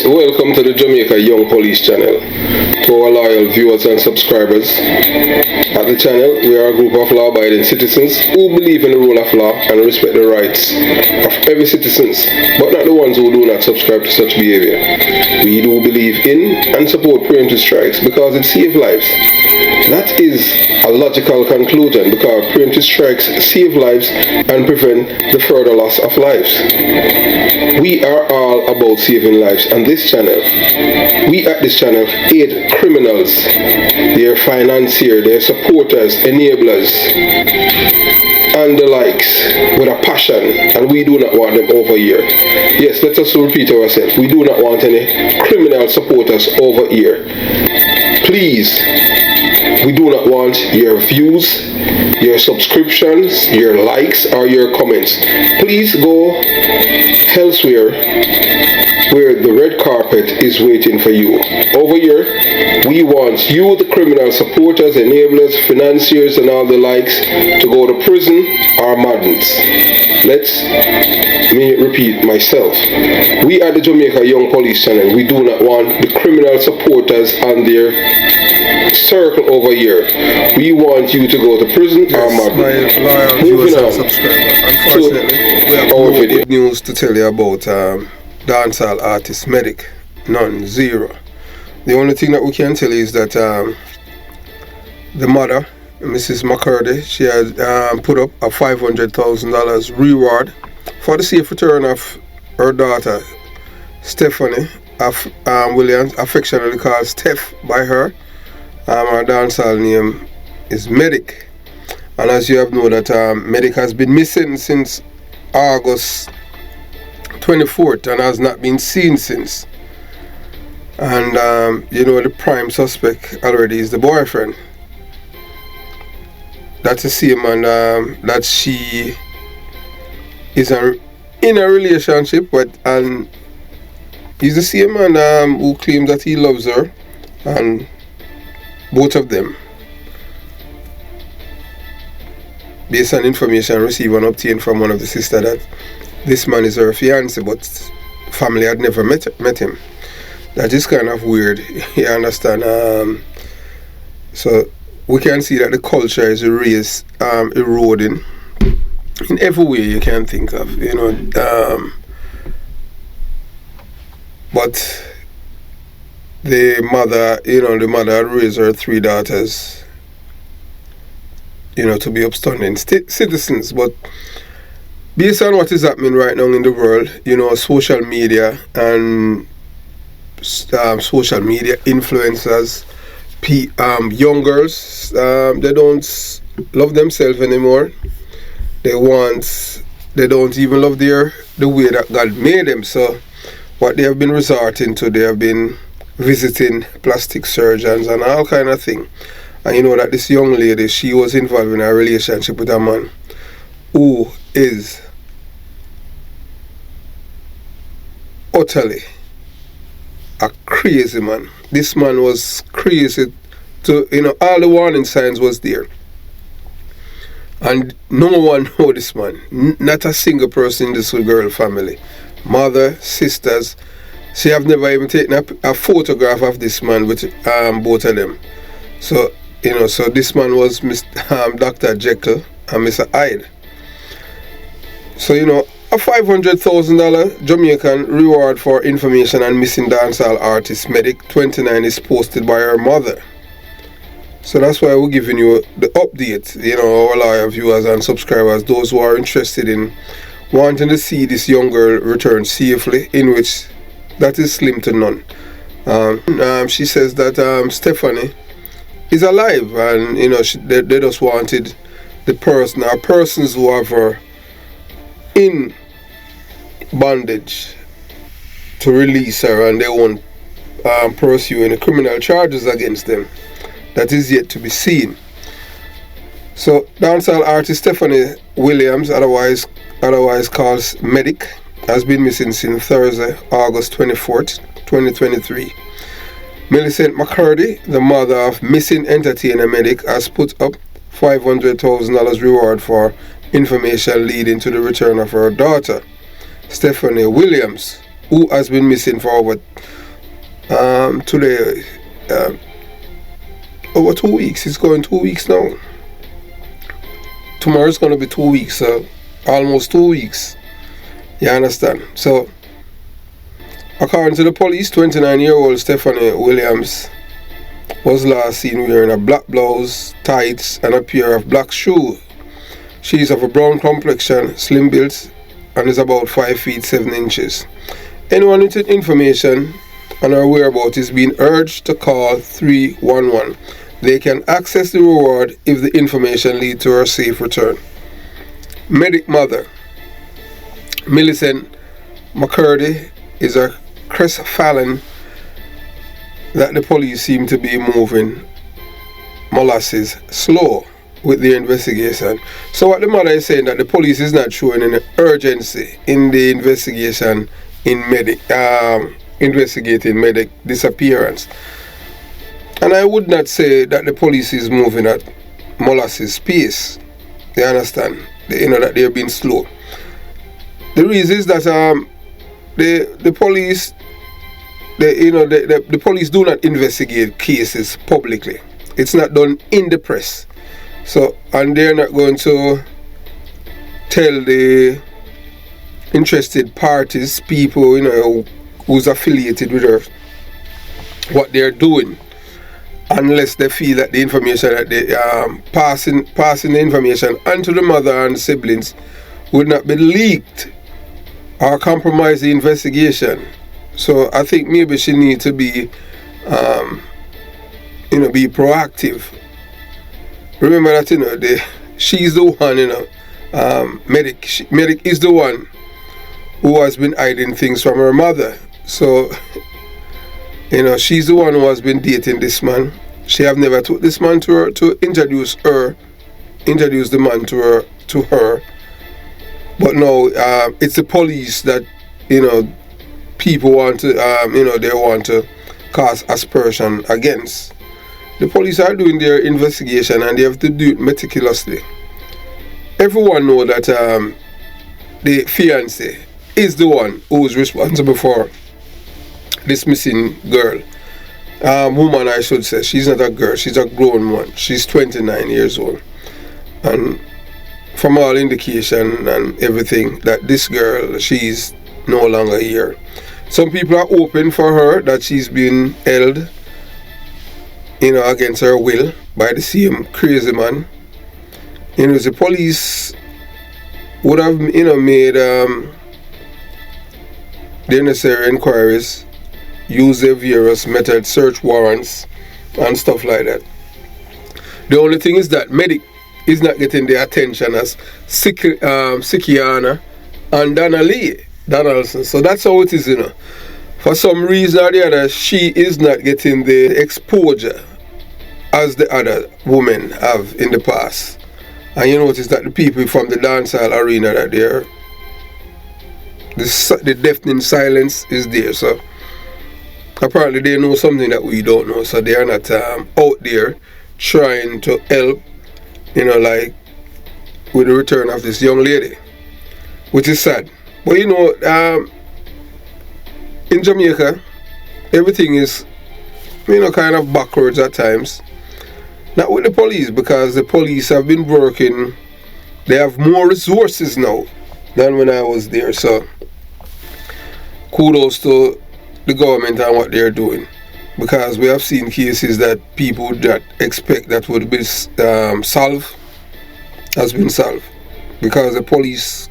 Yes, welcome to the Jamaica Young Police channel. To our loyal viewers and subscribers, at the channel we are a group of law-abiding citizens who believe in the rule of law and respect the rights of every citizen, but not the ones who do not subscribe to such behavior. We do believe in and support preemptive strikes because it saves lives. That is a logical conclusion because preemptive strikes save lives and prevent the further loss of lives. We are all about saving lives on this channel. We at this channel aid criminals, their financiers, their supporters, enablers, and the likes with a passion, and we do not want them over here. Yes, let us repeat ourselves. We do not want any criminal supporters over here. Please, we do not want your views, your subscriptions, your likes, or your comments. Please go elsewhere where the red carpet is waiting for you. Over here, we want you, the criminal supporters, enablers, financiers, and all the likes, to go to prison or madness. Let me repeat myself. We are the Jamaica Young Police channel. We do not want the criminal supporters and their circle over here. We want you to go to prison or madness. My loyal viewers and subscribers, unfortunately, we have no good news to tell you about dancehall artist Medikk. None, zero. The only thing that we can tell you is that the mother, Mrs. McCurdy, she had put up a $500,000 reward for the safe return of her daughter, Stephany Williams, affectionately called Steph by her. Her dancehall name is Medikk. And as you have known that Medikk has been missing since August 24th and has not been seen since. And you know, the prime suspect already is the boyfriend. That's the same man that she is in a relationship with, and he's the same man who claims that he loves her, and both of them, based on information received and obtained from one of the sisters, that this man is her fiancé, but family had never met him. That is kind of weird, you understand? So we can see that the culture is eroding in every way you can think of, you know. But the mother had raised her three daughters, you know, to be upstanding citizens. But based on what is happening right now in the world, you know, social media and social media influencers, young girls, they don't love themselves anymore. They don't even love the way that God made them. So what they have been resorting to, they have been visiting plastic surgeons and all kind of thing. And you know that this young lady, she was involved in a relationship with a man who is utterly a crazy man. This man was crazy to, you know, all the warning signs was there. And no one know this man. Not a single person in this girl family. Mother, sisters. She have never even taken a photograph of this man with both of them. So, you know, so this man was Dr. Jekyll and Mr. Hyde. So, you know, a $500,000 Jamaican reward for information on missing dancehall artist Medikk 29 is posted by her mother. So that's why we're giving you the update, you know, our loyal viewers and subscribers, those who are interested in wanting to see this young girl return safely, in which that is slim to none. She says that Stephany is alive, and you know, they just wanted the person or persons who have her in bondage to release her, and they won't pursue any criminal charges against them. That is yet to be seen. So dancehall artist Stephany Williams, otherwise called Medikk, has been missing since Thursday, August 24th, 2023. Millicent McCurdy, the mother of missing entertainer Medikk, has put up $500,000 reward for information leading to the return of her daughter, Stephany Williams, who has been missing for over today over 2 weeks. It's going 2 weeks now. Tomorrow's going to be 2 weeks, so almost 2 weeks. You understand? So, according to the police, 29-year-old Stephany Williams was last seen wearing a black blouse, tights, and a pair of black shoes. She is of a brown complexion, slim built, and is about 5 feet 7 inches. Anyone with information on her whereabouts is being urged to call 311. They can access the reward if the information leads to her safe return. Medikk mother, Millicent McCurdy, is a crestfallen that the police seem to be moving molasses slow with the investigation. So what the mother is saying, that the police is not showing any urgency in the investigation in Medikk, investigating Medikk disappearance. And I would not say that the police is moving at molasses pace. You understand? That they're being slow. The reason is that the police, the police do not investigate cases publicly. It's not done in the press. So, and they're not going to tell the interested parties, people, who's affiliated with her, what they're doing, unless they feel that the information that they passing the information onto the mother and siblings would not be leaked or compromise the investigation. So I think maybe she needs to be be proactive. Remember that she's the one, Medikk is the one who has been hiding things from her mother. So she's the one who has been dating this man. She have never took this man to her to introduce the man to her. But no, it's the police that people want to they want to cast aspersion against. The police are doing their investigation and they have to do it meticulously. Everyone know that the fiancé is the one who is responsible for this missing girl. Woman, I should say. She's not a girl, she's a grown one. She's 29 years old. And from all indication and everything, that this girl, she's no longer here. Some people are hoping for her that she's been held, against her will by the same crazy man. The police would have, made the necessary inquiries, use their various method, search warrants, and stuff like that. The only thing is that Medikk is not getting the attention as Sikiana and Donaldson. So that's how it is, For some reason or the other, she is not getting the exposure as the other women have in the past. And you notice that the people from the dancehall arena, that the deafening silence is there. So apparently they know something that we don't know. So they are not out there trying to help, like with the return of this young lady, which is sad. But in Jamaica, everything is, kind of backwards at times. Not with the police, because the police have been working. They have more resources now than when I was there. So kudos to the government and what they're doing, because we have seen cases that people that expect that would be solved has been solved, because the police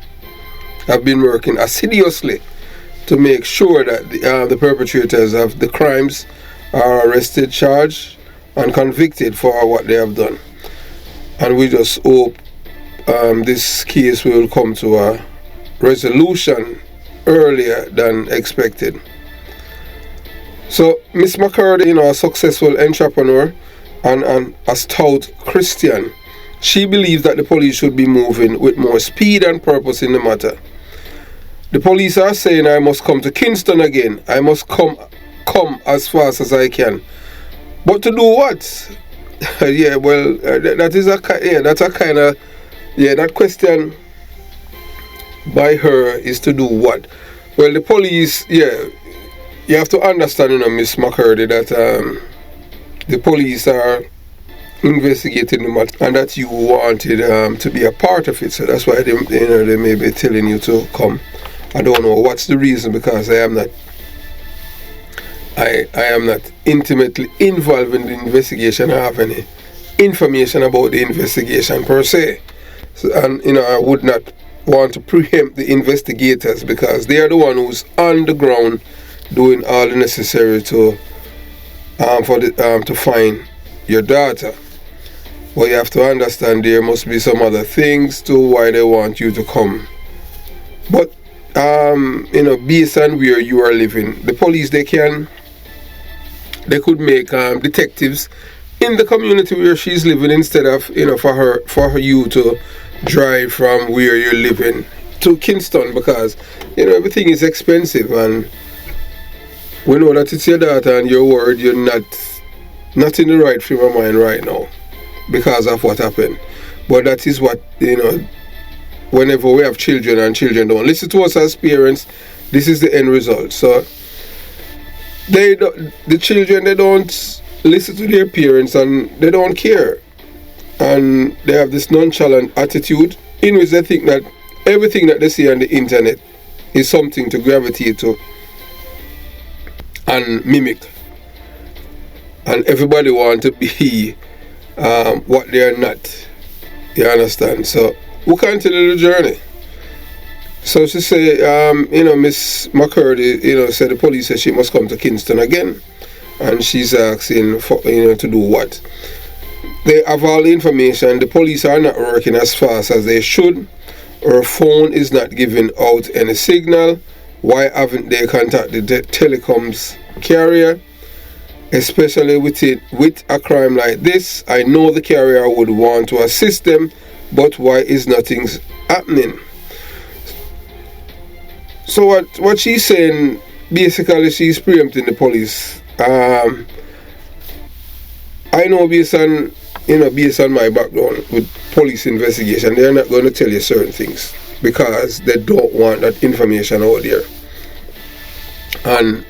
have been working assiduously to make sure that the perpetrators of the crimes are arrested, charged, and convicted for what they have done. And we just hope this case will come to a resolution earlier than expected. So Miss McCurdy, a successful entrepreneur and a stout Christian, she believes that the police should be moving with more speed and purpose in the matter. The police are saying, I must come to Kingston again. I must come as fast as I can. But to do what? Yeah, well, that question by her is to do what? Well, the police, yeah, you have to understand, Miss McCurdy, that the police are investigating the matter and that you wanted to be a part of it. So that's why they may be telling you to come. I don't know what's the reason, because I am not intimately involved in the investigation. I have any information about the investigation per se. So, and I would not want to preempt the investigators, because they are the one who's on the ground doing all the necessary to find your daughter. But you have to understand there must be some other things to why they want you to come. But based on where you are living, the police they could make detectives in the community where she's living, instead of for you to drive from where you're living to Kingston, because everything is expensive, and we know that it's your daughter, and your word, you're not in the right frame of mind right now because of what happened. But that is what whenever we have children and children don't listen to us as parents, this is the end result. So the children, they don't listen to their parents, and they don't care, and they have this nonchalant attitude in which they think that everything that they see on the internet is something to gravitate to and mimic, and everybody want to be what they are not. You understand? So we continue the journey. So she say, Miss McCurdy, said the police said she must come to Kingston again, and she's asking for, to do what? They have all the information. The police are not working as fast as they should. Her phone is not giving out any signal. Why haven't they contacted the telecoms carrier? Especially with a crime like this, I know the carrier would want to assist them, but why is nothing happening? So what she's saying, basically, she's preempting the police. I know based on my background with police investigation, they're not going to tell you certain things because they don't want that information out there. And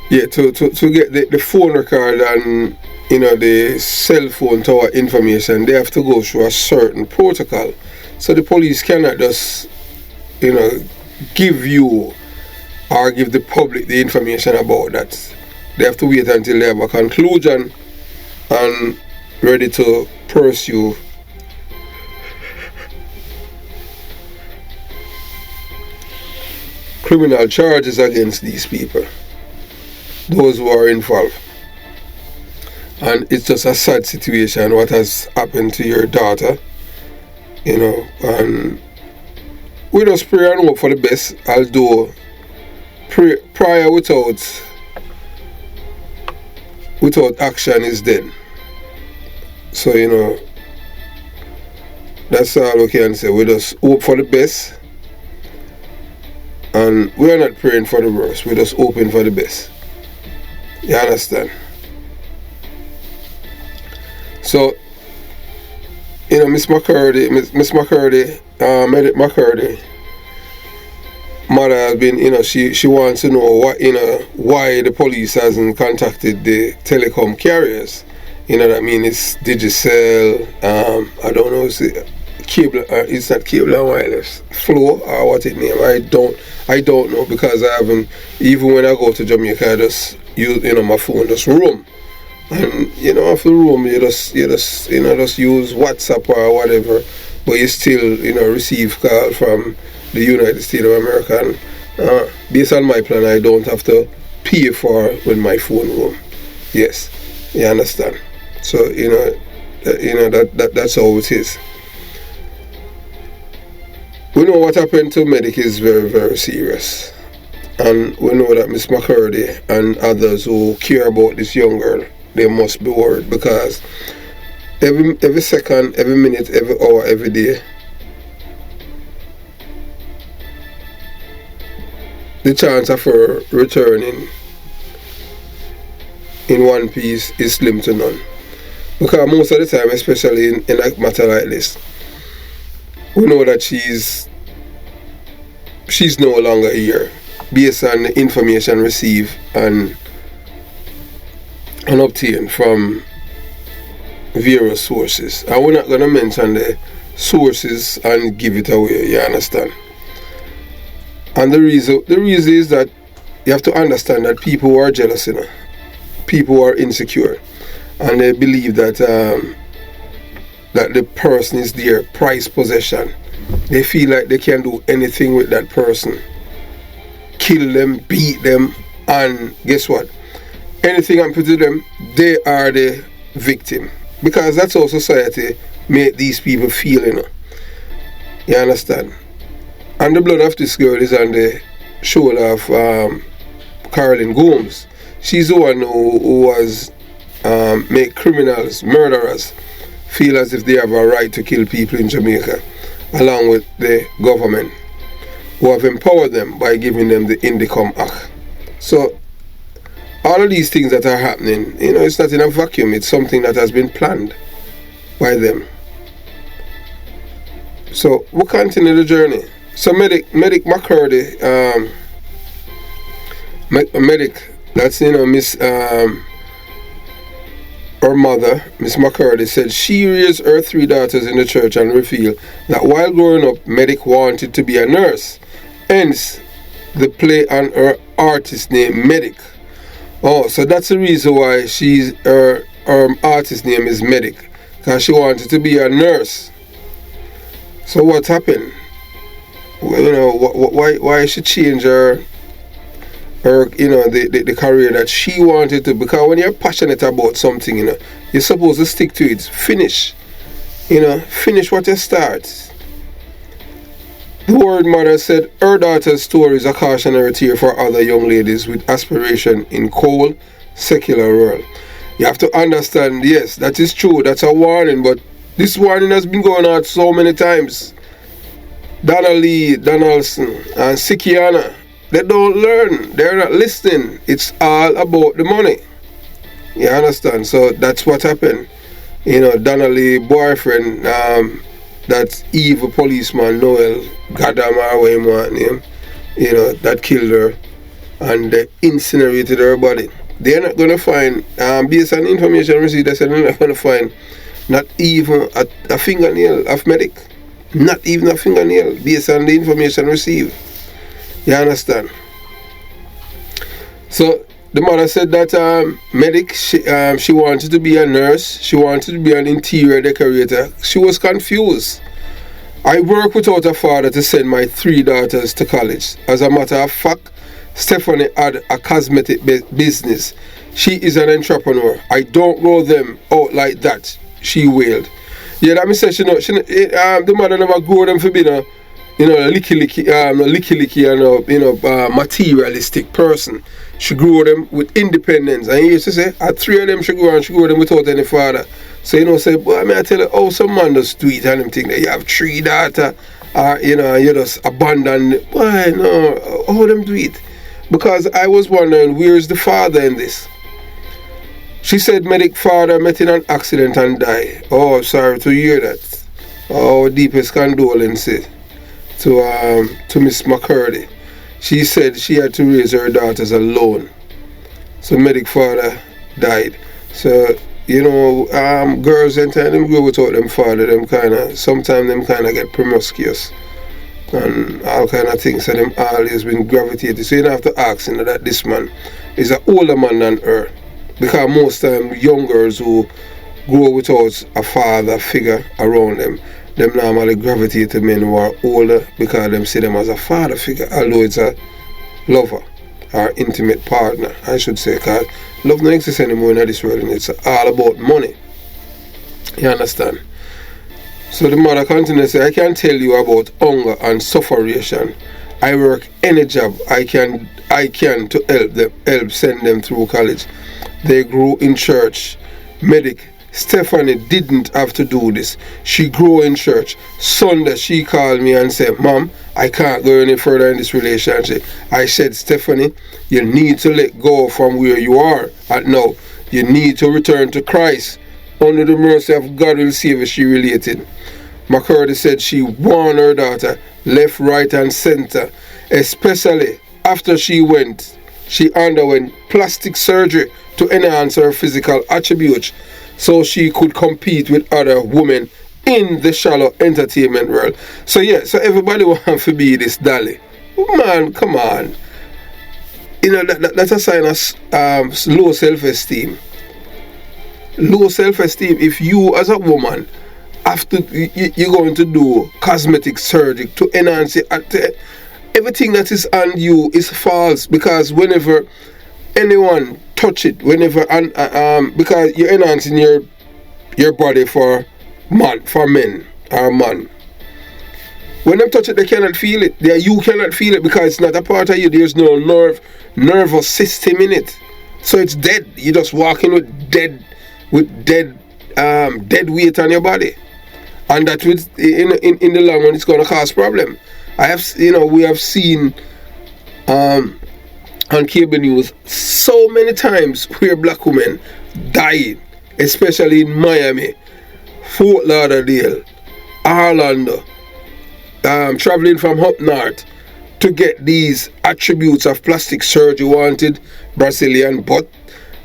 to get the phone record and the cell phone tower information, they have to go through a certain protocol. So the police cannot just give you or give the public the information about that. They have to wait until they have a conclusion and ready to pursue criminal charges against these people, those who are involved. And it's just a sad situation what has happened to your daughter, and we just pray and hope for the best, although prayer without action is dead. So that's all we can say. We just hope for the best, and we are not praying for the worst, we're just hoping for the best. You understand? So Miss McCurdy, Medikk McCurdy, mother has been, she wants to know why the police hasn't contacted the telecom carriers. That means it's ZELLE, I don't know, it's cable, it's not cable and wireless, flow or what it name. I don't know, because I haven't, even when I go to Jamaica, I just use my phone, just roam. And off the room, you just use WhatsApp or whatever, but you still receive call from the United States of America. And based on my plan, I don't have to pay for when my phone roam. Yes, you understand. So that's how it is. We know what happened to Medikk is very, very serious, and we know that Miss McCurdy and others who care about this young girl, they must be worried, because every second, every minute, every hour, every day, the chance of her returning in one piece is slim to none. Because most of the time, especially in a matter like this, we know that she's she's no longer here based on the information received and obtained from various sources. And we're not going to mention the sources and give it away, you understand? And the reason is that you have to understand that people who are jealous, you know, people who are insecure, and they believe that that the person is their prized possession. They feel like they can do anything with that person. Kill them, beat them, and guess what? Anything happens to them, they are the victim. Because that's how society make these people feel, you know. You understand? And the blood of this girl is on the shoulder of Caroline Gomes. She's the one who was make criminals, murderers, feel as if they have a right to kill people in Jamaica, along with the government, who have empowered them by giving them the Indicom Act. So all of these things that are happening, you know, it's not in a vacuum. It's something that has been planned by them. So we'll continue the journey. So Medikk McCurdy, Medikk, that's, you know, Miss her mother, Miss McCurdy, said she raised her 3 daughters in the church and revealed that while growing up, Medikk wanted to be a nurse. Hence, the play on her artist name, Medikk. Oh, so that's the reason why her artist name is Medikk, because she wanted to be a nurse. So what happened? Well, you know, why she change her you know, the career that she wanted to? Because when you're passionate about something, you know, you're supposed to stick to it. Finish. You know, finish what you start. The word mother said her daughter's story is a cautionary tale for other young ladies with aspiration in cold, secular world. You have to understand, yes, that is true, that's a warning, but this warning has been going on so many times. Donna Lee, Donaldson, and Sikiana, they don't learn, they're not listening. It's all about the money. You understand? So that's what happened. You know, Donna Lee boyfriend, that evil policeman Noel Gadama, or him want name, you know, that killed her, and they incinerated her body. They're not going to find, based on information received, they said they're not going to find not even a fingernail of Medikk. Not even a fingernail, based on the information received. You understand? So the mother said that Medikk, she wanted to be a nurse, she wanted to be an interior decorator. She was confused. I work without a father to send my 3 daughters to college. As a matter of fact, Stephany had a cosmetic business. She is an entrepreneur. I don't roll them out like that, she wailed. Yeah, that means the mother never grew them for being a, you know, licky and materialistic person. She grew them with independence. And he used to say, at 3 of them she grew them without any father. So, you know, say, boy, I mean, I tell you, oh, some man does do it and them think that you have 3 daughters, or, you know, you just abandon. Boy, no, how them do it? Because I was wondering, where's the father in this? She said Medikk's father met in an accident and died. Oh, sorry to hear that. Oh, deepest condolences to Miss McCurdy. She said she had to raise her daughters alone. So Medikk's father died. So, you know, girls and time them grow without them father, them sometimes them get promiscuous and all kind of things. So them always been gravitated. So you don't have to ask, you know, that this man is an older man than her. Because most time young girls who grow without a father figure around them normally gravitate to men who are older because them see them as a father figure, although it's a lover or intimate partner, I should say, because love don't exist anymore in this world and it's all about money. You understand? So the mother continues to say, I can tell you about hunger and sufferation. I work any job I can to help send them through college. They grew in church. Medikk, Stephany didn't have to do this. She grew in church. Sunday she called me and said, Mom, I can't go any further in this relationship. I said, Stephany, you need to let go from where you are at now. You need to return to Christ. Only the mercy of God will save you, she related. McCurdy said she warned her daughter left, right and center, especially after she underwent plastic surgery to enhance her physical attributes so she could compete with other women in the shallow entertainment world. So yeah, so everybody wants to be this dolly. Man, come on. You know, that's a sign of low self-esteem. Low self-esteem if you as a woman you're going to do cosmetic surgery to enhance it. Everything that is on you is false, because whenever anyone touch it, because you're enhancing your body for men or man. When they touch it, they cannot feel it. You cannot feel it because it's not a part of you. There's no nervous system in it, so it's dead. You're just walking with dead weight on your body, and that in the long run it's going to cause problem. We have seen on cable news so many times where black women died, especially in Miami, Fort Lauderdale, Orlando, traveling from up north to get these attributes of plastic surgery. Wanted Brazilian butt,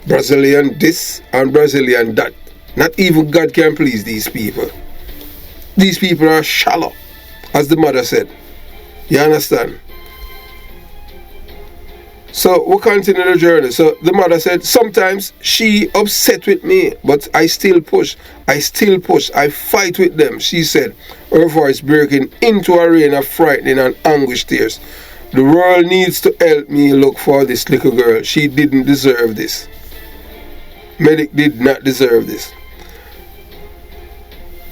Brazilian this and Brazilian that. Not even God can please these people. These people are shallow, as the mother said. You understand? So we continue the journey. So the mother said, sometimes she upset with me, but I still push. I fight with them, she said, her voice breaking into a rain of frightening and anguished tears. The world needs to help me look for this little girl. She didn't deserve this. Medikk did not deserve this.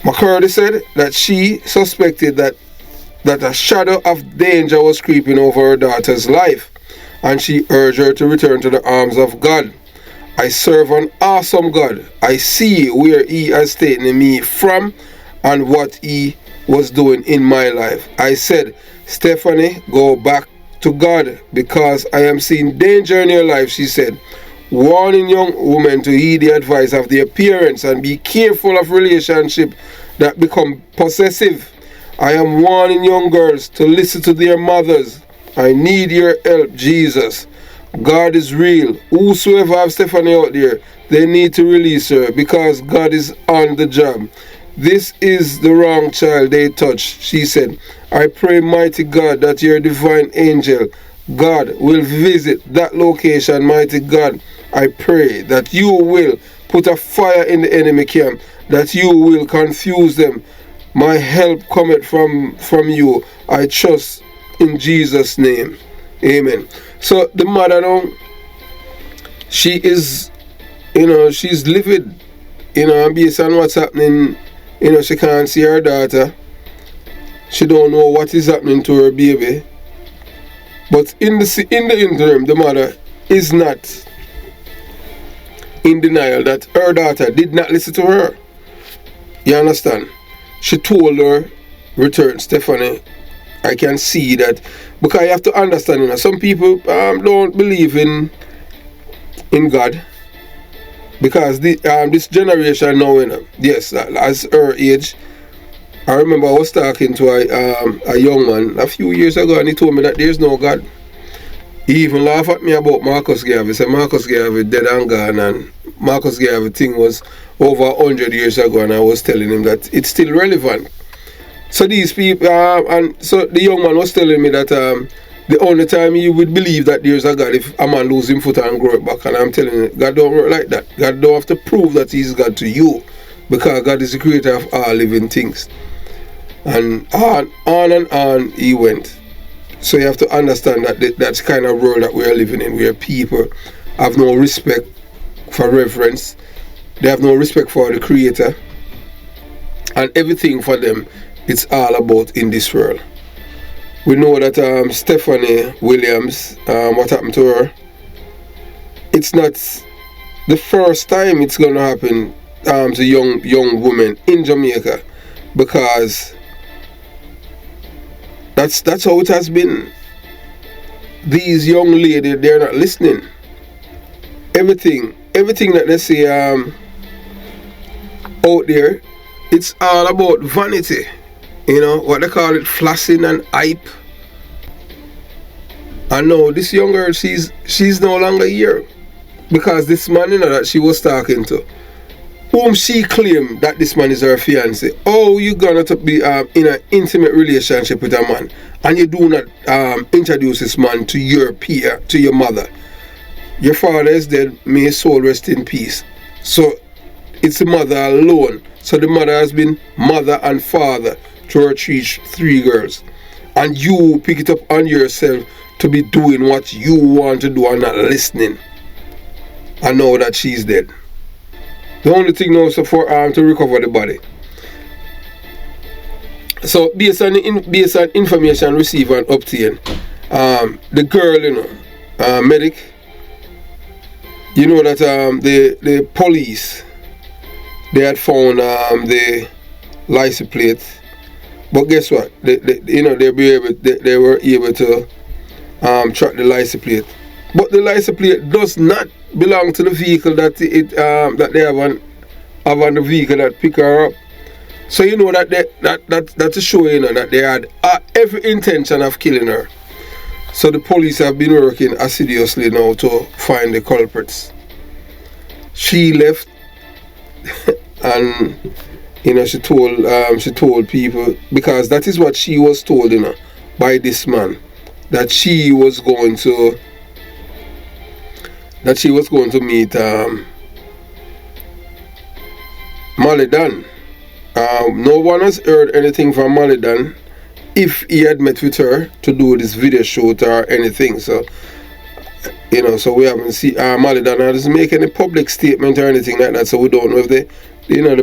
McCurdy said that she suspected that a shadow of danger was creeping over her daughter's life, and she urged her to return to the arms of God. I serve an awesome God. I see where He has taken me from and what He was doing in my life. I said, Stephany, go back to God because I am seeing danger in your life, she said, warning young women to heed the advice of their parents and be careful of relationships that become possessive. I am warning young girls to listen to their mothers. I need your help, Jesus. God is real. Whosoever have Stephany out there, they need to release her because God is on the job. This is the wrong child they touched, she said. I pray, mighty God, that your divine angel, God, will visit that location, mighty God. I pray that you will put a fire in the enemy camp, that you will confuse them. My help cometh from you. I trust in Jesus' name. Amen. So the mother now, she is, she's livid, and based on what's happening, she can't see her daughter. She don't know what is happening to her baby. But in the interim, the mother is not in denial that her daughter did not listen to her. You understand? She told her, return, Stephany. I can see that, because you have to understand, some people don't believe in God, because this generation now, yes, as her age. I remember I was talking to a young man a few years ago, and he told me that there's no God. He even laughed at me about Marcus Garvey. He said Marcus Garvey dead and gone, and Marcus Garvey thing was over 100 years ago, and I was telling him that it's still relevant. So these people, and so the young man was telling me that the only time you would believe that there's a God if a man loses his foot and grow it back. And I'm telling you, God don't work like that. God don't have to prove that He's God to you, because God is the creator of all living things. And on he went. So you have to understand that that's the kind of world that we're living in, where people have no respect for reverence. They have no respect for the creator. And everything for them, it's all about in this world. We know that Stephany Williams, what happened to her, it's not the first time it's going to happen to young women in Jamaica, because that's how it has been. These young ladies, they're not listening. Everything that they say out there, it's all about vanity. You know, what they call it, flossing and hype. And now this young girl, she's no longer here. Because this man, you know, that she was talking to, whom she claimed that this man is her fiance. Oh, you gonna be in an intimate relationship with a man, and you do not introduce this man to your peer, to your mother. Your father is dead, may his soul rest in peace. So it's the mother alone. So the mother has been mother and father to her three girls. And you pick it up on yourself to be doing what you want to do and not listening. And know that she's dead. The only thing now is for to recover the body. So based on information received and obtained, the girl, you know, Medikk, you know that the police, they had found the license plate, but guess what? They were able to track the license plate, but the license plate does not belong to the vehicle that they have on the vehicle that pick her up. So you know that's a show, you know, that they had every intention of killing her. So the police have been working assiduously now to find the culprits. She left, and you know, she told people, because that is what she was told, you know, by this man, that she was going to meet Malidan. No one has heard anything from Malidan if he had met with her to do this video shoot or anything. So you know, so we haven't seen Malidan doesn't make any public statement or anything like that. So we don't know if the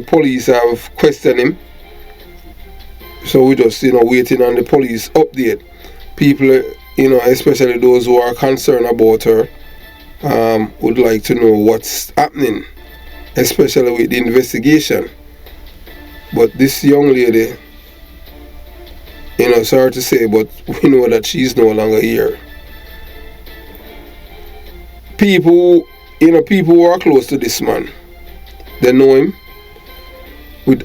police have questioned him. So we just, you know, waiting on the police update. People, you know, especially those who are concerned about her, would like to know what's happening, especially with the investigation. But this young lady, you know, sorry to say, but we know that she's no longer here. People who are close to this man, they know him.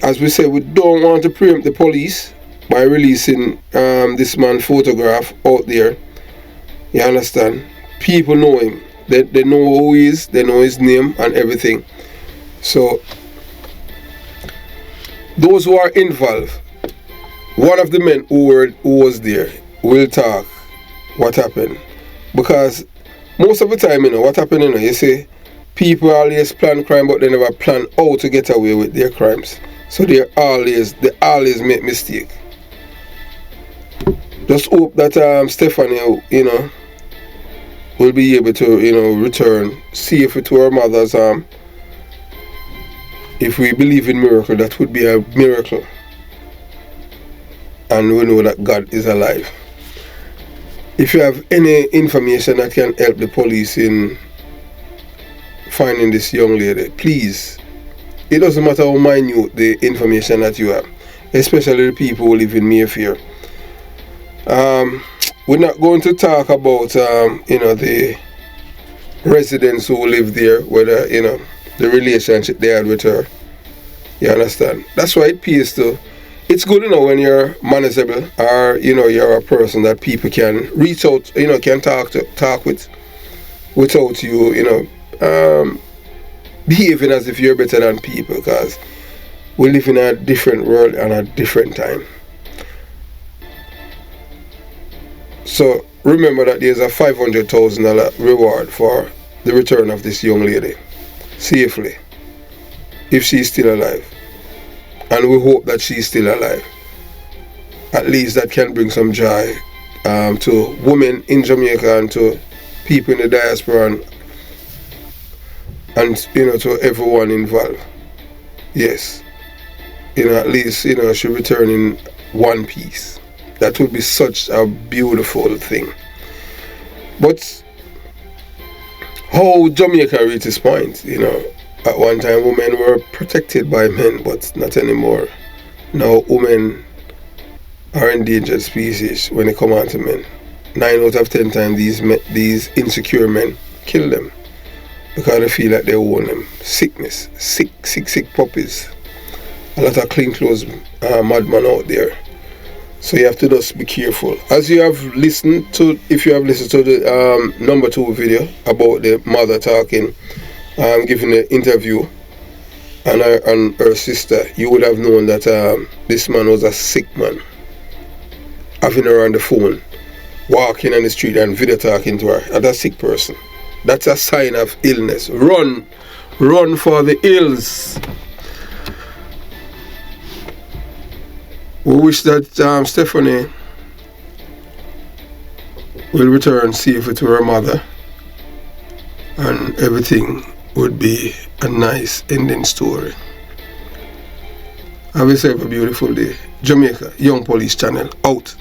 As we said, we don't want to preempt the police by releasing this man's photograph out there. You understand? People know him. They know who he is, they know his name and everything. So those who are involved, one of the men who was there will talk what happened. Because most of the time, you know, what happened, you know, you see, people always plan crime, but they never plan how to get away with their crimes. So they always make mistake. Just hope that Stephany, you know, will be able to, you know, return safely to her mother's arm. If we believe in miracle, that would be a miracle. And we know that God is alive. If you have any information that can help the police in finding this young lady, please. It doesn't matter how minute the information that you have, especially the people who live in Mayfair. We're not going to talk about you know, the residents who live there, whether, you know, the relationship they had with her. You understand? That's why it pays to. It's good, you know, when you're manageable, or, you know, you're a person that people can reach out, you know, can talk with, without you, you know, behaving as if you're better than people, because we live in a different world and a different time. So remember that there's a $500,000 reward for the return of this young lady safely, if she's still alive. And we hope that she's still alive. At least that can bring some joy to women in Jamaica and to people in the diaspora, and you know, to everyone involved. Yes, you know, at least, you know, she return in one piece. That would be such a beautiful thing. But how Jamaica reached this point, you know, at one time women were protected by men, but not anymore. Now women are endangered species when it comes to men. 9 out of 10 times these insecure men kill them because they feel like they own them. Sick puppies. A lot of clean clothes madman out there. So you have to just be careful. As you have listened to, if you have listened to the number 2 video about the mother talking, giving the interview, and her sister, you would have known that this man was a sick man. Having her on the phone, walking on the street and video talking to her, that's a sick person. That's a sign of illness. Run for the hills. We wish that Stephany will return safely to her mother and everything would be a nice ending story. Have yourself a beautiful day. Jamaica Young Police Channel out.